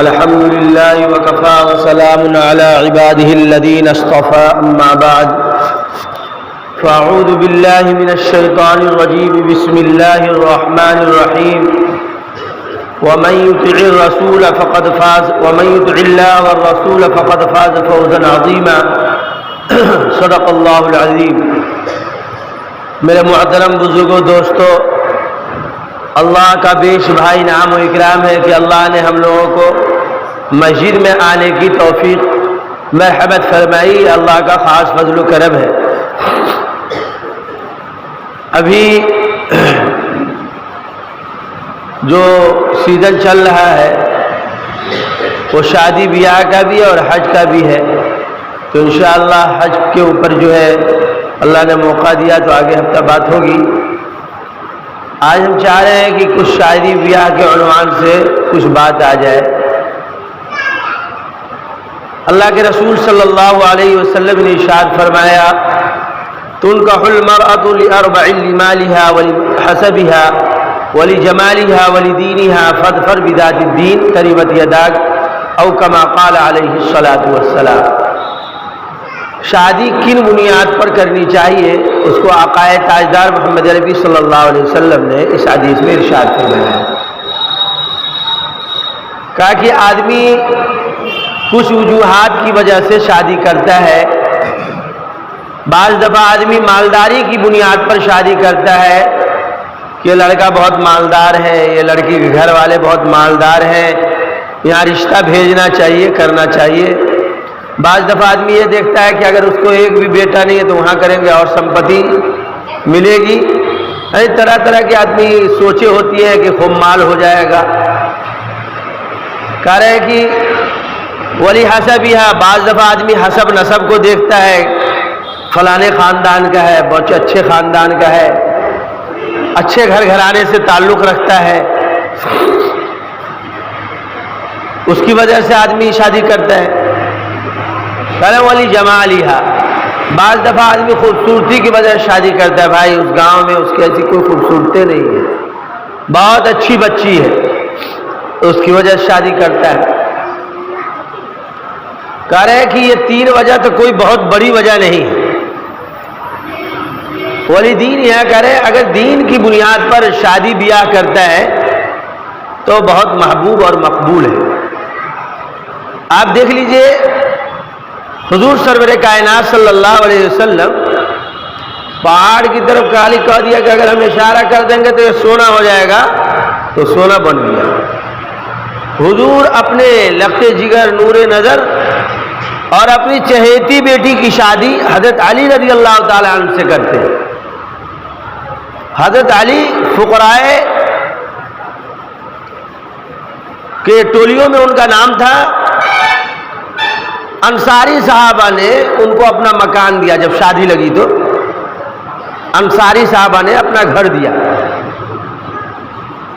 الحمد لله وكفى وسلام على عباده الذين اصطفى أما بعد فأعوذ بالله من الشيطان الرجيم بسم الله الرحمن الرحيم ومن يطع الرسول فقد فاز ومن يطع الله والرسول فقد فاز فوزا عظيما صدق اللہ العظیم۔ میرے محترم بزرگوں، دوستو، اللہ کا بیش بھائی نعم و اکرام ہے کہ اللہ نے ہم لوگوں کو مسجد میں آنے کی توفیق مرحمت فرمائی۔ اللہ کا خاص فضل و کرم ہے۔ ابھی جو سیزن چل رہا ہے وہ شادی بیاہ کا بھی اور حج کا بھی ہے، تو انشاءاللہ حج کے اوپر جو ہے اللہ نے موقع دیا تو آگے ہفتہ بات ہوگی۔ آج ہم چاہ رہے ہیں کہ کچھ شادی بیاہ کے عنوان سے کچھ بات آ جائے۔ اللہ کے رسول صلی اللہ علیہ وسلم نے ارشاد فرمایا، تنکح المرأة لأربع لمالها ولحسبها ولجمالها ولدینها فاظفر بذات الدین تربت یداک او کما قال علیہ الصلاۃ والسلام۔ شادی کن بنیاد پر کرنی چاہیے اس کو آقا تاجدار محمد عربی صلی اللہ علیہ وسلم نے اس حدیث میں ارشاد فرمایا۔ کہا کہ آدمی کچھ وجوہات کی وجہ سے شادی کرتا ہے۔ بعض دفعہ آدمی مالداری کی بنیاد پر شادی کرتا ہے کہ لڑکا بہت مالدار ہے، یہ لڑکی کے گھر والے بہت مالدار ہیں، یہاں رشتہ بھیجنا چاہیے، کرنا چاہیے۔ بعض دفعہ آدمی یہ دیکھتا ہے کہ اگر اس کو ایک بھی بیٹا نہیں ہے تو وہاں کریں گے اور سمپتی ملے گی۔ طرح طرح کے آدمی سوچے ہوتی ہیں کہ خوب مال ہو جائے گا۔ کہہ رہے ہیں کہ ولی حسب ہی ہے، بعض دفعہ آدمی حسب نسب کو دیکھتا ہے، فلانے خاندان کا ہے، بہت اچھے خاندان کا ہے، اچھے گھر گھرانے سے تعلق رکھتا ہے، اس کی وجہ سے آدمی شادی کرتا ہے۔ ولی جمالہا، بعض دفعہ آدمی خوبصورتی کی وجہ سے شادی کرتا ہے، بھائی اس گاؤں میں اس کی ایسی کوئی خوبصورتی نہیں ہے، بہت اچھی بچی ہے، اس کی وجہ سے شادی کرتا ہے۔ کہہ رہے ہیں کہ یہ تین وجہ تو کوئی بہت بڑی وجہ نہیں ہے۔ ولی دین یہ کہہ رہے ہیں اگر دین کی بنیاد پر شادی بیاہ کرتا ہے تو بہت محبوب اور مقبول ہے۔ آپ دیکھ لیجئے حضور سرور کائنات صلی اللہ علیہ وسلم پہاڑ کی طرف کالی کہہ دیا کہ اگر ہم اشارہ کر دیں گے تو یہ سونا ہو جائے گا، تو سونا بن گیا۔ حضور اپنے لخت جگر، نور نظر اور اپنی چہیتی بیٹی کی شادی حضرت علی رضی اللہ تعالی عنہ سے کرتے ہیں۔ حضرت علی فقرائے کے ٹولیوں میں ان کا نام تھا۔ انصاری صحابہ نے ان کو اپنا مکان دیا، جب شادی لگی تو انصاری صحابہ نے اپنا گھر دیا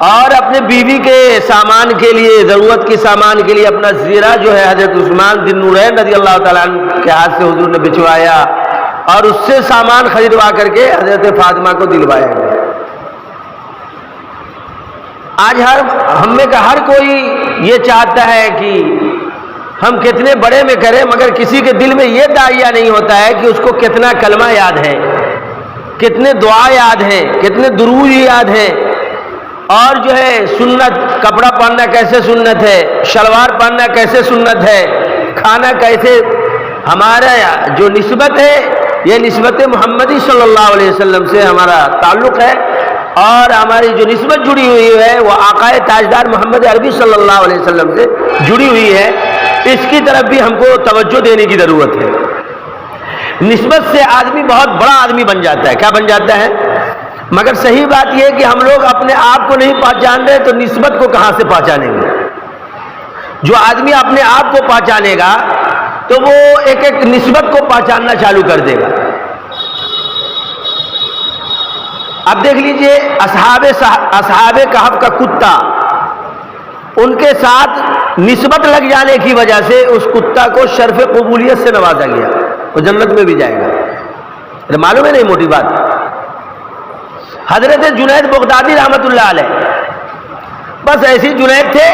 اور اپنے بیوی کے سامان کے لیے، ضرورت کے سامان کے لیے اپنا زیرہ جو ہے حضرت عثمان ذی النورین رضی اللہ تعالیٰ عنہ کے ہاتھ سے حضور نے بچوایا اور اس سے سامان خریدوا کر کے حضرت فاطمہ کو دلوایا گیا۔ آج ہم میں کا ہر کوئی یہ چاہتا ہے کہ ہم کتنے بڑے میں کریں، مگر کسی کے دل میں یہ داعیہ نہیں ہوتا ہے کہ اس کو کتنا کلمہ یاد ہے، کتنے دعا یاد ہیں، کتنے درود یاد ہیں، اور جو ہے سنت، کپڑا پہننا کیسے سنت ہے، شلوار پہننا کیسے سنت ہے، کھانا کیسے۔ ہمارا جو نسبت ہے یہ نسبت محمدی صلی اللہ علیہ وسلم سے ہمارا تعلق ہے، اور ہماری جو نسبت جڑی ہوئی ہے وہ آقا تاجدار محمد عربی صلی اللہ علیہ وسلم سے جڑی ہوئی ہے۔ اس کی طرف بھی ہم کو توجہ دینے کی ضرورت ہے۔ نسبت سے آدمی بہت بڑا آدمی بن جاتا ہے، کیا بن جاتا ہے؟ مگر صحیح بات یہ ہے کہ ہم لوگ اپنے آپ کو نہیں پہچان رہے تو نسبت کو کہاں سے پہچانیں گے؟ جو آدمی اپنے آپ کو پہچانے گا تو وہ ایک ایک نسبت کو پہچاننا چالو کر دے گا۔ اب دیکھ لیجئے اصحاب کہف کا کتا، ان کے ساتھ نسبت لگ جانے کی وجہ سے اس کتا کو شرف قبولیت سے نوازا گیا، وہ جنت میں بھی جائے گا۔ معلوم ہے نہیں موٹی بات؟ حضرت جنید بغدادی رحمت اللہ علیہ بس ایسی جنید تھے،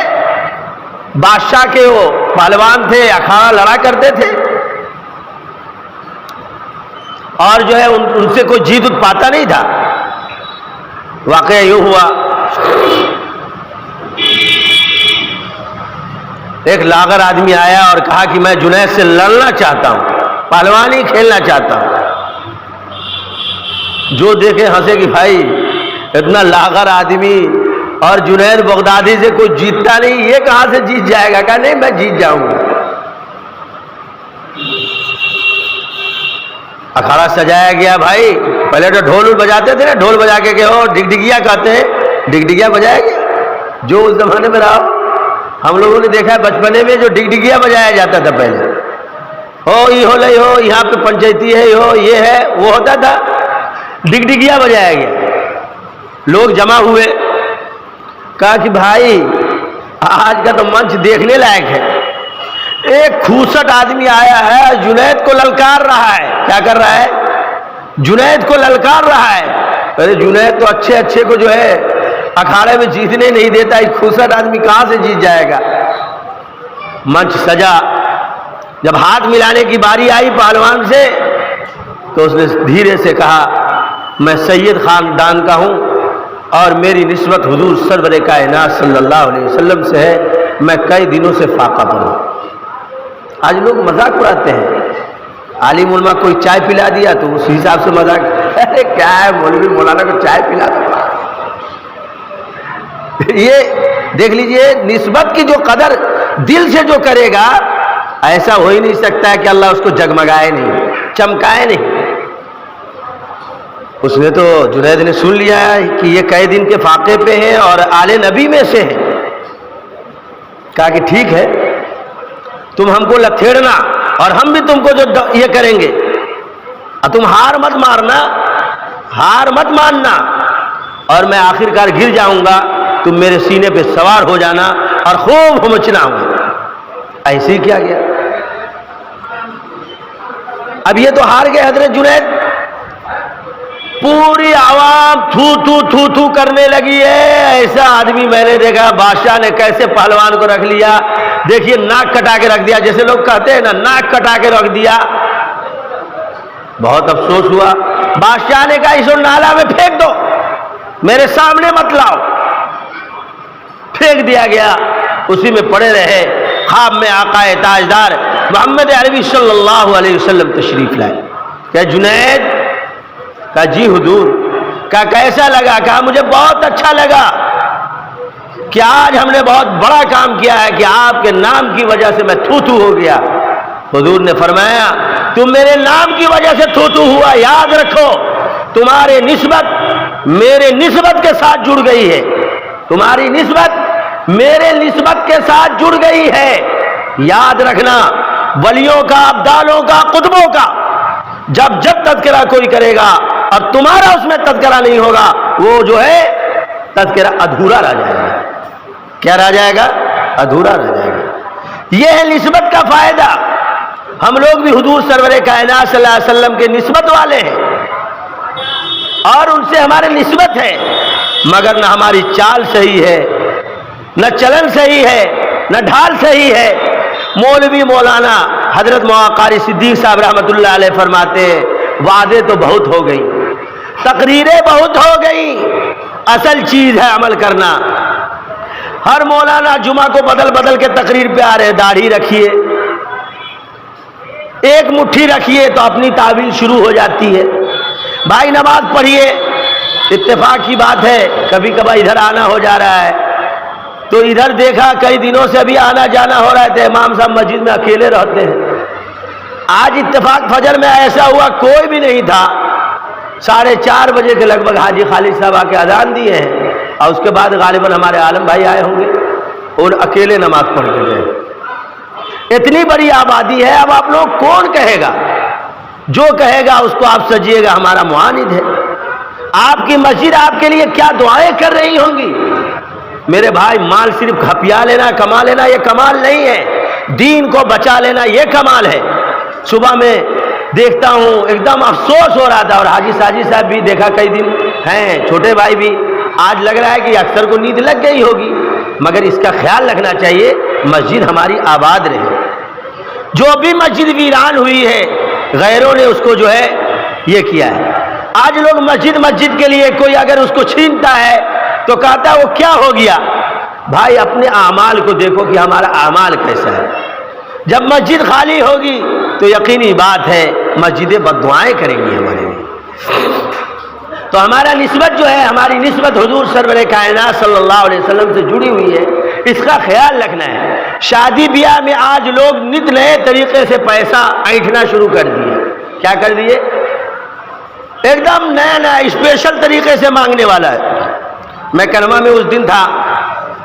بادشاہ کے وہ پہلوان تھے، اکھاڑا لڑا کرتے تھے، اور جو ہے ان سے کوئی جیت پاتا نہیں تھا۔ واقعہ یوں ہوا، ایک لاغر آدمی آیا اور کہا کہ میں جنید سے لڑنا چاہتا ہوں، پہلوانی کھیلنا چاہتا ہوں۔ جو دیکھے ہنسے کہ بھائی اتنا لاغر آدمی اور جنید بغدادی سے کوئی جیتتا نہیں، یہ کہاں سے جیت جائے گا؟ کہا نہیں میں جیت جاؤں گا۔ اکھاڑا سجایا گیا، بھائی پہلے تو ڈھول بجاتے تھے نا، ڈھول بجا کے کہو ڈگڈگیا کہتے ہیں، ڈگڈگیا بجایا گیا جو اس زمانے میں رہا۔ ہم لوگوں نے دیکھا ہے بچپنے میں جو ڈگڈگیا بجایا جاتا تھا پہلے، ہو یہ ہو لئی ہو، یہاں پہ پنچایتی ہے، ہو یہ ہے، وہ ہوتا تھا، ڈگڈگیا بجایا گیا۔ لوگ جمع ہوئے، کہا کہ بھائی آج کا تو منچ دیکھنے لائق ہے۔ ایک کھوسٹ آدمی آیا ہے، جنید کو للکار رہا ہے۔ کیا کر رہا ہے؟ جنید کو للکار رہا ہے۔ ارے جنید تو اچھے اچھے کو جو ہے اکھاڑے میں جیتنے نہیں دیتا، ایک کھوسٹ آدمی کہاں سے جیت جائے گا؟ منچ سجا، جب ہاتھ ملانے کی باری آئی پہلوان سے تو اس نے دھیرے سے کہا میں سید خاندان کا ہوں اور میری نسبت حضور سرور کائنات صلی اللہ علیہ وسلم سے ہے، میں کئی دنوں سے فاقہ پر ہوں۔ آج لوگ مذاق اڑاتے ہیں، عالم علماء کوئی چائے پلا دیا تو اس حساب سے مذاق، ارے کیا ہے مولوی مولانا کو چائے پلا دو۔ یہ دیکھ لیجئے نسبت کی جو قدر دل سے جو کرے گا، ایسا ہو ہی نہیں سکتا ہے کہ اللہ اس کو جگمگائے نہیں، چمکائے نہیں۔ اس نے تو جنید نے سن لیا ہے کہ یہ کئی دن کے فاقے پہ ہیں اور آل نبی میں سے ہیں، کہا کہ ٹھیک ہے تم ہم کو لتھیڑنا اور ہم بھی تم کو جو یہ کریں گے، اور تم ہار مت مارنا، ہار مت ماننا، اور میں آخر کار گر جاؤں گا، تم میرے سینے پہ سوار ہو جانا اور خوب ہمچنا ہوگا۔ ایسے ہی کیا گیا۔ اب یہ تو ہار گئے حضرت جنید، پوری عوام تھو تھو تھو تھو کرنے لگی ہے۔ ایسا آدمی میں نے دیکھا، بادشاہ نے کیسے پہلوان کو رکھ لیا، دیکھیے ناک کٹا کے رکھ دیا، جیسے لوگ کہتے ہیں نا ناک کٹا کے رکھ دیا۔ بہت افسوس ہوا، بادشاہ نے کہا اس کو نالا میں پھینک دو، میرے سامنے مت لاؤ۔ پھینک دیا گیا، اسی میں پڑے رہے۔ خواب میں آقا تاجدار محمد عربی صلی اللہ علیہ وسلم تشریف لائے۔ کہ جنید؟ کہا جی حضور۔ کہا کیسا لگا؟ کہا مجھے بہت اچھا لگا کہ آج ہم نے بہت بڑا کام کیا ہے کہ آپ کے نام کی وجہ سے میں تھو تھو ہو گیا۔ حضور نے فرمایا تم میرے نام کی وجہ سے تھو تھو ہوا، یاد رکھو تمہاری نسبت میرے نسبت کے ساتھ جڑ گئی ہے، تمہاری نسبت میرے نسبت کے ساتھ جڑ گئی ہے۔ یاد رکھنا ولیوں کا، ابدالوں کا، قطبوں کا جب تذکرہ کوئی کرے گا اور تمہارا اس میں تذکرہ نہیں ہوگا، وہ جو ہے تذکرہ ادھورا رہ جائے گا۔ کیا رہ جائے گا؟ ادھورا رہ جائے گا۔ یہ ہے نسبت کا فائدہ۔ ہم لوگ بھی حضور سرور کائنات صلی اللہ علیہ وسلم کے نسبت والے ہیں اور ان سے ہماری نسبت ہے، مگر نہ ہماری چال صحیح ہے، نہ چلن صحیح ہے، نہ ڈھال صحیح ہے۔ مولوی مولانا حضرت مولانا قاری صدیق صاحب رحمۃ اللہ علیہ فرماتے ہیں وعدے تو بہت ہو گئی، تقریریں بہت ہو گئی، اصل چیز ہے عمل کرنا۔ ہر مولانا جمعہ کو بدل بدل کے تقریر پہ آ رہے، داڑھی رکھیے، ایک مٹھی رکھیے تو اپنی تعویل شروع ہو جاتی ہے۔ بھائی نماز پڑھیے، اتفاق کی بات ہے کبھی کبھار ادھر آنا ہو جا رہا ہے تو ادھر دیکھا کئی دنوں سے ابھی آنا جانا ہو رہا ہے، امام صاحب مسجد میں اکیلے رہتے ہیں۔ آج اتفاق فجر میں ایسا ہوا کوئی بھی نہیں تھا، 4:30 بجے کے لگ بھگ حاجی خالد صاحب آ کے اذان دیے ہیں اور اس کے بعد غالباً ہمارے عالم بھائی آئے ہوں گے اور اکیلے نماز پڑھ کے گئے۔ اتنی بڑی آبادی ہے، اب آپ لوگ کون کہے گا؟ جو کہے گا اس کو آپ سجیے گا ہمارا معاند ہے۔ آپ کی مسجد آپ کے لیے کیا دعائیں کر رہی ہوں گی؟ میرے بھائی مال صرف کھپیا لینا، کما لینا یہ کمال نہیں ہے، دین کو بچا لینا یہ کمال ہے۔ صبح میں دیکھتا ہوں ایک دم افسوس ہو رہا تھا، اور حاجی ساجی صاحب بھی دیکھا کئی دن ہیں، چھوٹے بھائی بھی، آج لگ رہا ہے کہ اکثر کو نیند لگ گئی ہوگی۔ مگر اس کا خیال رکھنا چاہیے مسجد ہماری آباد رہے. جو بھی مسجد ویران ہوئی ہے غیروں نے اس کو جو ہے یہ کیا ہے. آج لوگ مسجد کے لیے کوئی اگر اس کو چھینتا ہے تو کہتا ہے وہ کیا ہو گیا. بھائی اپنے اعمال کو دیکھو کہ ہمارا اعمال کیسا ہے. جب مسجد خالی ہوگی تو یقینی بات ہے مسجدیں بد دعائیں کریں گی ہمارے لیے. تو ہمارا نسبت جو ہے ہماری نسبت حضور سرور کائنات صلی اللہ علیہ وسلم سے جڑی ہوئی ہے. اس کا خیال رکھنا ہے. شادی بیاہ میں آج لوگ نت نئے طریقے سے پیسہ اینٹھنا شروع کر دیے. کیا کر دیے؟ ایک دم نیا اسپیشل طریقے سے مانگنے والا ہے. میں کرما میں اس دن تھا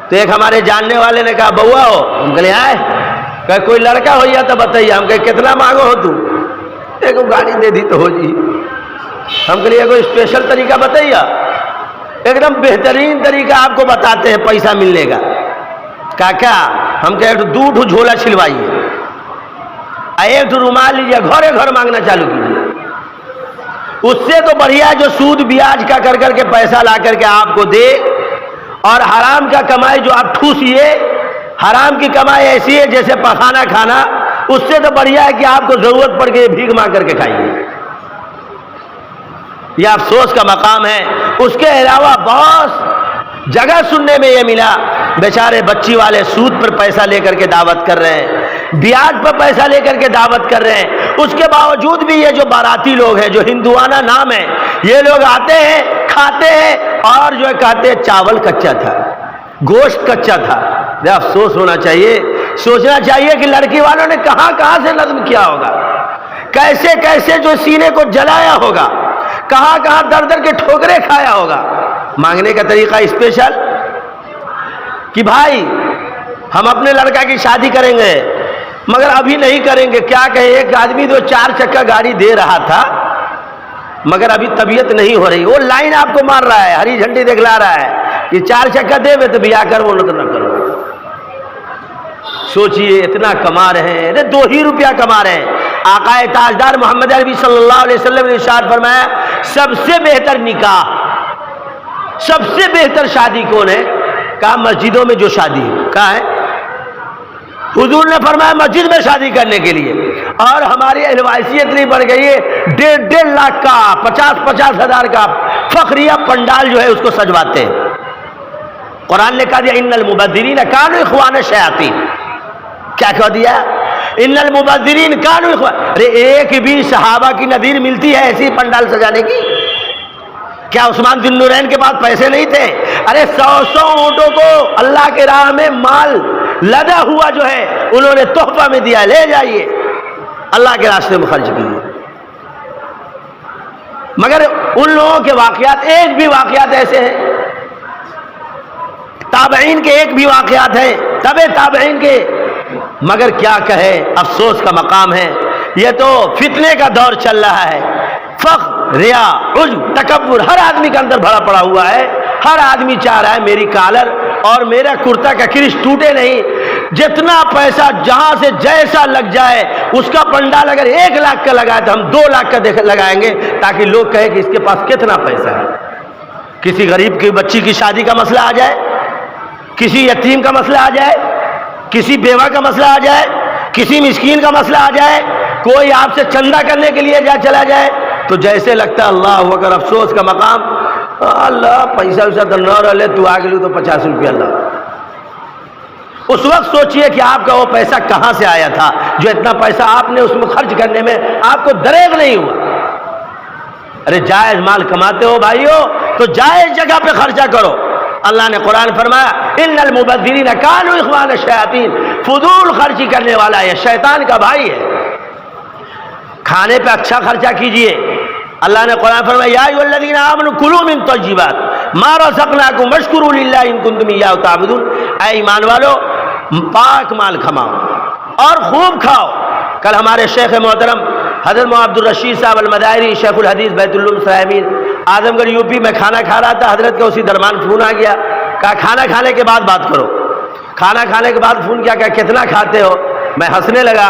تو ایک ہمارے جاننے والے نے کہا بوا ہو. ہم کہے آئے کہ کوئی لڑکا ہو یا تو بتائیے. ہم کہے کتنا مانگو ہو تو؟ ایک گاڑی دے دی تو ہو جی. ہم کہے کوئی اسپیشل طریقہ بتائیے. ایک دم بہترین طریقہ آپ کو بتاتے ہیں پیسہ ملنے کا. کیا ہم کہے دو جھولا چھلوائیے, ایک رومال لیجیے, گھر گھر مانگنا چالو کیجیے. اس سے تو بڑھیا جو سود بیاج کا کر کر کے پیسہ لا کر کے آپ کو دے, اور حرام کا کمائی جو آپ ٹھوسیے. حرام کی کمائی ایسی ہے جیسے پخانا کھانا. اس سے تو بڑھیا ہے کہ آپ کو ضرورت پڑ کے بھیک مانگ کر کے کھائیے. یہ افسوس کا مقام ہے. اس کے علاوہ بہت جگہ سننے میں یہ ملا بیچارے بچی والے سود پر پیسہ لے کر کے دعوت کر رہے ہیں, بیاج پر پیسہ لے کر کے دعوت کر رہے ہیں. اس کے باوجود بھی یہ جو باراتی لوگ ہیں جو ہندوانہ نام ہے, یہ لوگ آتے ہیں کھاتے ہیں اور جو کہتے ہیں چاول کچا تھا, گوشت کچا تھا. افسوس ہونا چاہیے, سوچنا چاہیے کہ لڑکی والوں نے کہاں کہاں سے نظم کیا ہوگا, کیسے کیسے جو سینے کو جلایا ہوگا, کہاں کہاں در در کے ٹھوکرے کھایا ہوگا. مانگنے کا طریقہ اسپیشل کہ بھائی ہم اپنے لڑکا کی شادی کریں گے مگر ابھی نہیں کریں گے. کیا کہے, ایک آدمی تو 4 چکا گاڑی دے رہا تھا مگر ابھی طبیعت نہیں ہو رہی. وہ لائن آپ کو مار رہا ہے, ہری جھنڈی دکھلا رہا ہے کہ 4 چکا دے میں تو بیاہ کر وہ نہ کرو. سوچئے اتنا کما رہے ہیں, 2 ہی روپیہ کما رہے ہیں. آقا تاجدار محمد عربی صلی اللہ علیہ وسلم نے ارشاد فرمایا سب سے بہتر نکاح, سب سے بہتر شادی کون ہے؟ کہا مسجدوں میں جو شادی ہے. کہا ہے حضور نے فرمایا مسجد میں شادی کرنے کے لیے. اور ہماری اہلوائسیت اتنی بڑھ گئی ہے 1.5 لاکھ کا 50 ہزار کا فخریہ پنڈال جو ہے اس کو سجواتے ہیں. قرآن نے کہا دیا ان المبذرین کانوا اخوان الشیاطین. کیا کہہ دیا؟ ان المبذرین کانوا اخوان. ارے ایک بھی صحابہ کی نظیر ملتی ہے ایسی پنڈال سجانے کی؟ کیا عثمان ذی النورین کے پاس پیسے نہیں تھے؟ ارے 100 اونٹوں کو اللہ کے راہ میں مال لدا ہوا جو ہے انہوں نے تحفہ میں دیا, لے جائیے اللہ کے راستے میں خرچ کیجیے. مگر ان لوگوں کے واقعات, ایک بھی واقعات ایسے ہیں, تابعین کے ایک بھی واقعات ہیں, تبع تابعین کے. مگر کیا کہے, افسوس کا مقام ہے. یہ تو فتنے کا دور چل رہا ہے. فخر, ریا, عجب, تکبر ہر آدمی کے اندر بھرا پڑا ہوا ہے. ہر آدمی چاہ رہا ہے میری کالر اور میرا کرتا کا کرش ٹوٹے نہیں. جتنا پیسہ جہاں سے جیسا لگ جائے, اس کا پنڈال اگر 1 لاکھ کا لگائے تو ہم 2 لاکھ کا لگائیں گے تاکہ لوگ کہیں کہ اس کے پاس کتنا پیسہ ہے. کسی غریب کی بچی کی شادی کا مسئلہ آ جائے, کسی یتیم کا مسئلہ آ جائے, کسی بیوہ کا مسئلہ آ جائے, کسی مسکین کا مسئلہ آ جائے, کوئی آپ سے چندہ کرنے کے لیے چلا جائے تو جیسے لگتا ہے اللہ اکبر. افسوس کا مقام, اللہ پیسہ ویسا تو نہ رہ لے, تو آ گئی تو 50 روپیہ اللہ. اس وقت سوچئے کہ آپ کا وہ پیسہ کہاں سے آیا تھا جو اتنا پیسہ آپ نے اس میں خرچ کرنے میں آپ کو دریغ نہیں ہوا. ارے جائز مال کماتے ہو بھائیو تو جائز جگہ پہ خرچہ کرو. اللہ نے قرآن فرمایا ان المبذرین کانوا اخوان الشیاطین. فضول خرچی کرنے والا یہ شیطان کا بھائی ہے. کھانے پہ اچھا خرچہ کیجئے. اللہ نے قرآن فرمایا یا ایھا الذین آمنوا کلوا من طیبات ما رزقناکم واشکروا للہ ان کنتم ایاہ تعبدون. اے ایمان والو پاک مال کھماؤ اور خوب کھاؤ. کل ہمارے شیخ محترم حضرت محمد عبدالرشید صاحب المدائری شیخ الحدیث بیت العلوم سرائمین اعظم گڑھ یو پی میں کھانا کھا رہا تھا. حضرت کا اسی درمیان فون آ گیا, کہا کھانا کھانے کے بعد بات کرو. کھانا کھانے کے بعد فون کیا, کہا کتنا کھاتے ہو؟ میں ہنسنے لگا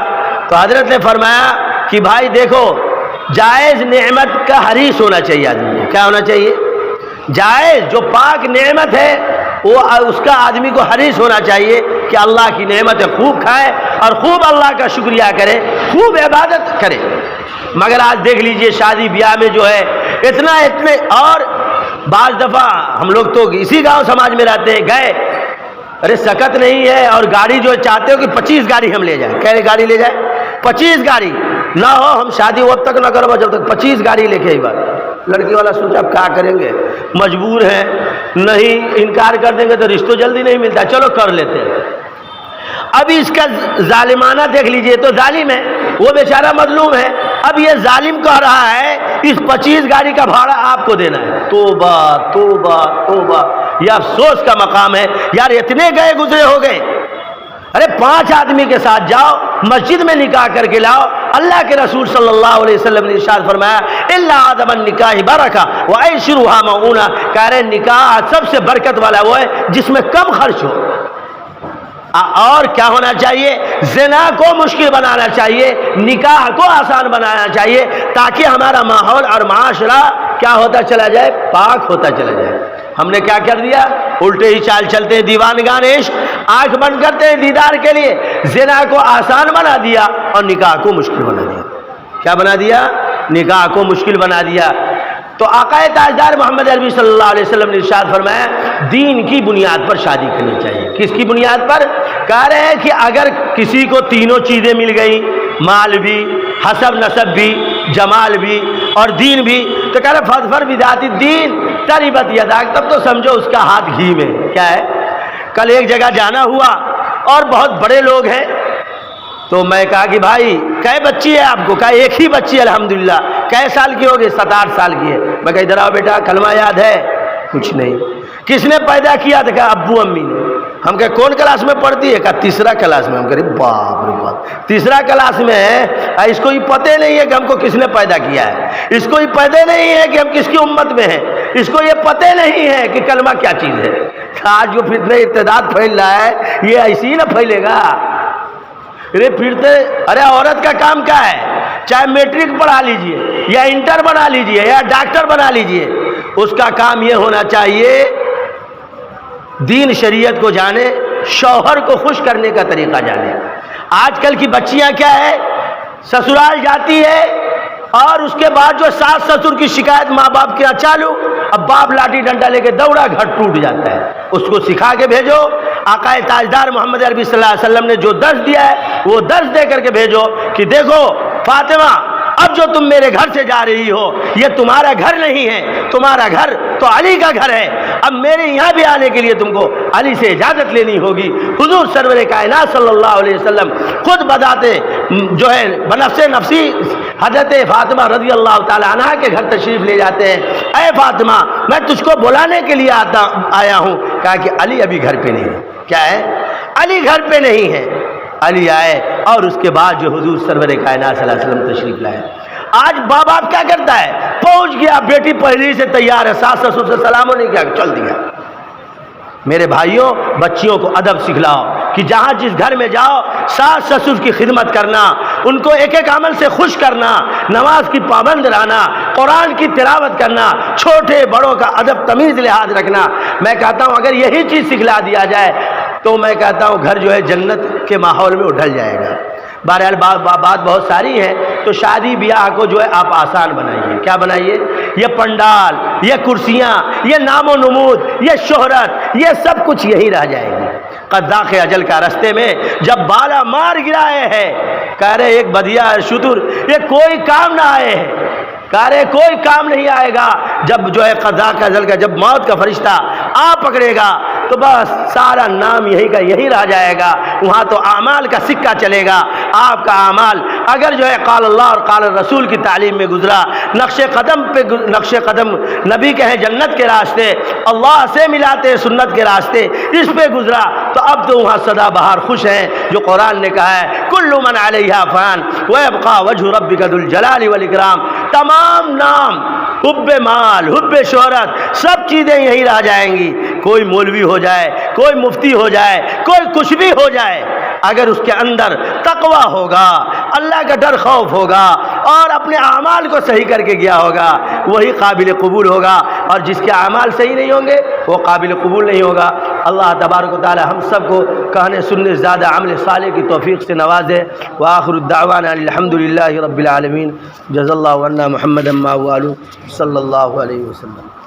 تو حضرت نے فرمایا کہ بھائی دیکھو جائز نعمت کا حریص ہونا چاہیے آدمی. کیا ہونا چاہیے؟ جائز جو پاک نعمت ہے وہ اس کا آدمی کو حریص ہونا چاہیے کہ اللہ کی نعمتیں خوب کھائے اور خوب اللہ کا شکریہ کرے، خوب عبادت کرے۔ مگر آج دیکھ لیجئے شادی بیاہ میں جو ہے اتنے، اور بعض دفعہ ہم لوگ تو اسی گاؤں سماج میں رہتے ہیں، گئے ارے سکت نہیں ہے، اور گاڑی جو چاہتے ہو کہ 25 گاڑی ہم لے جائیں، کہہ گاڑی لے جائیں، 25 گاڑی نہ ہو ہم شادی وقت تک نہ کرو جب تک 25 گاڑی لے کے ہی بات۔ لڑکی والا سوچا اب کیا کریں گے، مجبور ہیں، نہیں انکار کر دیں گے تو رشتہ جلدی نہیں ملتا، چلو کر لیتے ہیں۔ ابھی اس کا ظالمانہ دیکھ لیجئے، تو ظالم ہے، وہ بیچارہ مظلوم ہے، اب یہ ظالم کہہ رہا ہے اس 25 گاڑی کا بھاڑا آپ کو دینا ہے۔ توبہ توبہ توبہ، یہ افسوس کا مقام ہے یار، اتنے گئے گزرے ہو گئے، ارے 5 آدمی کے ساتھ جاؤ، مسجد میں نکاح کر کے لاؤ۔ اللہ کے رسول صلی اللہ علیہ وسلم نے ارشاد فرمایا الا عدم النکاح برکہ وعشرها مؤونہ، کہہ رہے نکاح سب سے برکت والا وہ ہے جس میں کم خرچ ہو۔ اور کیا ہونا چاہیے؟ زنا کو مشکل بنانا چاہیے، نکاح کو آسان بنانا چاہیے، تاکہ ہمارا ماحول اور معاشرہ کیا ہوتا چلا جائے، پاک ہوتا چلا جائے۔ ہم نے کیا کر دیا؟ الٹے ہی چال چلتے ہیں، دیوانگان عشق، آنکھ بند کرتے ہیں دیدار کے لیے، زنا کو آسان بنا دیا اور نکاح کو مشکل بنا دیا۔ کیا بنا دیا؟ نکاح کو مشکل بنا دیا۔ تو آقا تاجدار محمد عربی صلی اللہ علیہ وسلم نے ارشاد فرمایا دین کی بنیاد پر شادی کرنی چاہیے۔ کس کی بنیاد پر؟ کہہ رہے ہیں کہ اگر کسی کو تینوں چیزیں مل گئی، مال بھی، حسب نسب بھی، جمال بھی اور دین بھی، تو کہہ رہے فاظفر بذات الدین تربت یداک، تب تو سمجھو اس کا ہاتھ گھی میں۔ کیا ہے؟ کل ایک جگہ جانا ہوا اور بہت بڑے لوگ ہیں، تو میں کہا کہ بھائی کئے بچی ہے آپ کو؟ کہا ایک ہی بچی ہے الحمدللہ۔ کئے سال کی ہوگی؟ 7-8 سال کی ہے۔ میں کہا ادھر آؤ بیٹا، کلمہ یاد ہے؟ کچھ نہیں۔ کس نے پیدا کیا تھا؟ کہا ابو امی نے۔ ہم کہے کون کلاس میں پڑھتی ہے؟ کہا تیسرا کلاس میں۔ ہم کہے باپ رے باپ، تیسرا کلاس میں ہے، اس کو یہ پتہ نہیں ہے کہ ہم کو کس نے پیدا کیا ہے، اس کو یہ پتہ نہیں ہے کہ ہم کس کی امت میں ہیں، اس کو یہ پتہ نہیں ہے کہ کلمہ کیا چیز ہے۔ آج جو فتنہ ارتداد پھیل رہا ہے یہ ایسی ہی نہ پھیلے گا۔ ارے پھرتے، ارے عورت کا کام کیا ہے؟ چاہے میٹرک پڑھا لیجئے یا انٹر بنا لیجئے یا ڈاکٹر بنا لیجئے، اس کا کام یہ ہونا چاہیے دین شریعت کو جانے، شوہر کو خوش کرنے کا طریقہ جانے۔ آج کل کی بچیاں کیا ہے، سسرال جاتی ہے اور اس کے بعد جو ساس سسر کی شکایت ماں باپ کے چالو، اب باپ لاٹھی ڈنڈا لے کے دوڑا، گھر ٹوٹ جاتا ہے۔ اس کو سکھا کے بھیجو، آقا تاجدار محمد عربی صلی اللہ علیہ وسلم نے جو درس دیا ہے وہ درس دے کر کے بھیجو کہ دیکھو فاطمہ، اب جو تم میرے گھر سے جا رہی ہو یہ تمہارا گھر نہیں ہے، تمہارا گھر تو علی کا گھر ہے، اب میرے یہاں بھی آنے کے لیے تم کو علی سے اجازت لینی ہوگی۔ حضور سرور کائنات صلی اللہ علیہ وسلم خود بذاتے جو ہے بنفس نفسی حضرت فاطمہ رضی اللہ تعالی عنہ کے گھر تشریف لے جاتے ہیں۔ اے فاطمہ میں تجھ کو بلانے کے لیے آیا ہوں۔ کہا کہ علی ابھی گھر پہ نہیں ہے۔ کیا ہے؟ علی گھر پہ نہیں ہے۔ علی آئے اور اس کے بعد جو حضور سرور کائنات صلی اللہ علیہ وسلم تشریف لائے۔ آج باپ باپ کیا کرتا ہے؟ پہنچ گیا، بیٹی پہلے سے تیار ہے، ساس سسر سے سلام نہیں کیا، چل دیا۔ میرے بھائیوں، بچیوں کو ادب سکھلاؤ کہ جہاں جس گھر میں جاؤ ساس سسر کی خدمت کرنا، ان کو ایک ایک عمل سے خوش کرنا، نماز کی پابند رہنا، قرآن کی تلاوت کرنا، چھوٹے بڑوں کا ادب تمیز لحاظ رکھنا۔ میں کہتا ہوں اگر یہی چیز سکھلا دیا جائے تو میں کہتا ہوں گھر جو ہے جنت کے ماحول میں ڈھل جائے گا۔ بہرحال بات بہت ساری ہے، تو شادی بیاہ کو جو ہے آپ آسان بنائیے۔ کیا بنائیے؟ یہ پنڈال، یہ کرسیاں، یہ نام و نمود، یہ شہرت، یہ سب کچھ یہی رہ جائے گی۔ قذاق اجل کا رستے میں جب بالا مار گرائے ہے، کہہ رہے ایک بدیا شتر، یہ کوئی کام نہ آئے ہے، کہہ رہے کوئی کام نہیں آئے گا۔ جب جو ہے قذاق اجل کا، جب موت کا فرشتہ آ پکڑے گا تو بس سارا نام یہی کا یہی رہ جائے گا، وہاں تو اعمال کا سکہ چلے گا۔ آپ کا اعمال اگر جو ہے قال اللہ اور قال الرسول کی تعلیم میں گزرا، نقش قدم نبی کے ہیں جنت کے راستے، اللہ سے ملاتے سنت کے راستے، اس پہ گزرا تو اب تو وہاں سدا بہار خوش ہیں، جو قرآن نے کہا ہے کل من علیہا فان ویبقى وجہ ربک ذو الجلال والاکرام۔ تمام نام، حب مال، حب شہرت، سب چیزیں یہی رہ جائیں گی۔ کوئی مولوی ہو جائے، کوئی مفتی ہو جائے، کوئی کچھ بھی ہو جائے، اگر اس کے اندر تقوی ہوگا، اللہ کا ڈر خوف ہوگا اور اپنے اعمال کو صحیح کر کے گیا ہوگا، وہی قابل قبول ہوگا، اور جس کے اعمال صحیح نہیں ہوں گے وہ قابل قبول نہیں ہوگا۔ اللہ تبارک و تعالی ہم سب کو کہنے سننے زیادہ عمل صالح کی توفیق سے نوازے۔ وآخر الدعوانا الحمدللہ رب العالمین۔ جزا اللہ عنا محمدا ما والو صلی اللہ علیہ وسلم۔